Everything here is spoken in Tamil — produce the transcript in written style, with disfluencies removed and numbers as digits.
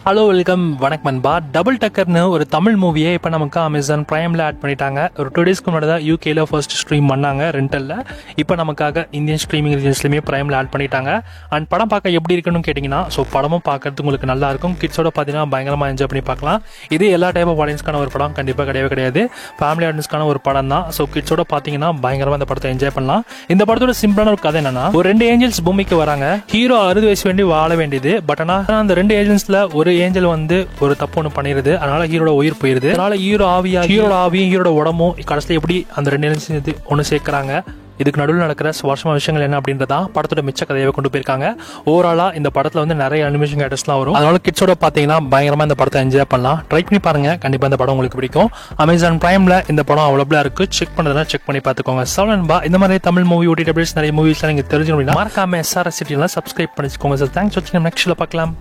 ஹலோ வெல்கம் வணக்கம் நண்பா. டபுள் டக்கர்னு ஒரு தமிழ் மூவியை இப்போ நமக்கு அமேசான் பிரைமில் ஆட் பண்ணிட்டாங்க. ஒரு 2 days முன்னாடி தான் யூகேல ஃபர்ஸ்ட் ஸ்ட்ரீம் பண்ணாங்க ரெண்டலில். இப்போ நமக்காக இந்தியன் ஸ்ட்ரீமிங் ரிஜன்ஸ்லையுமே பிரைமில் ஆட் பண்ணிட்டாங்க. அண்ட் படம் பார்க்க எப்படி இருக்குன்னு கேட்டிங்கன்னா, ஸோ படமும் பார்க்கறதுக்கு உங்களுக்கு நல்லா இருக்கும். கிட்ஸோட பார்த்தீங்கன்னா பயங்கரமாக என்ஜாய் பண்ணி பார்க்கலாம். இதே எல்லா டைப் ஆஃப் ஆடியன்ஸ்க்கான ஒரு படம் கண்டிப்பாக கிடையாது. ஃபேமிலி ஆடியன்ஸ்க்கான ஒரு படம் தான். ஸோ கிட்ஸோட பார்த்தீங்கன்னா பயங்கரமாக இந்த படத்தை என்ஜாய் பண்ணலாம். இந்த படத்தோட சிம்பிளான ஒரு கதை என்னன்னா, ஒரு 2 ஏஞ்சல்ஸ் பூமிக்கு வராங்க. ஹீரோ 60 வயசு வேண்டி வாழ வேண்டியது. பட் ஆனால் அந்த 2 ஏஞ்சல்ஸ்ல ஒரு ஏஞ்சல் வந்து ஒரு தப்பு ஒன்று பண்ணிருது. அதனால ஹீரோட உயிர் போயிருது. அதனால ஹீரோட ஆவியும் ஹீரோட உடம்பும் கடைசியில் எப்படி அந்த 2 ஏஞ்சல்ஸ் ஒன்று சேர்க்கிறாங்க, இதுக்கு நடுவில் நடக்கிற சுவாரஸ்யமான விஷயங்கள் என்ன அப்படின்றதா படத்தோட மிச்ச கதையை கொண்டு போயிருக்காங்க. ஓவராலா இந்த படத்துல வந்து நிறைய அனிமேஷன் கேரக்டர்ஸ்லாம் வரும். அதனால கிட்ஸோட பாத்தீங்கன்னா பயங்கரமா இந்த படத்தை என்ஜாய் பண்ணலாம். ட்ரை பண்ணி பாருங்க, கண்டிப்பா இந்த படம் உங்களுக்கு பிடிக்கும். அமேசான் பிரைம்ல இந்த படம் அவைலபிளா இருக்கு. செக் பண்றதுனா செக் பண்ணி பாத்துக்கோங்க. சவலன்பா இந்த மாதிரி தமிழ் மூவி ஓடிடி நிறைய மூவிஸ் நீங்க தெரிஞ்சுக்கணும். மறக்காம SRS சப்ஸ்கிரைப் பண்ணிக்கோங்க. தேங்க்ஸ் வாட்சிங். நெக்ஸ்ட்ல பார்க்கலாம்.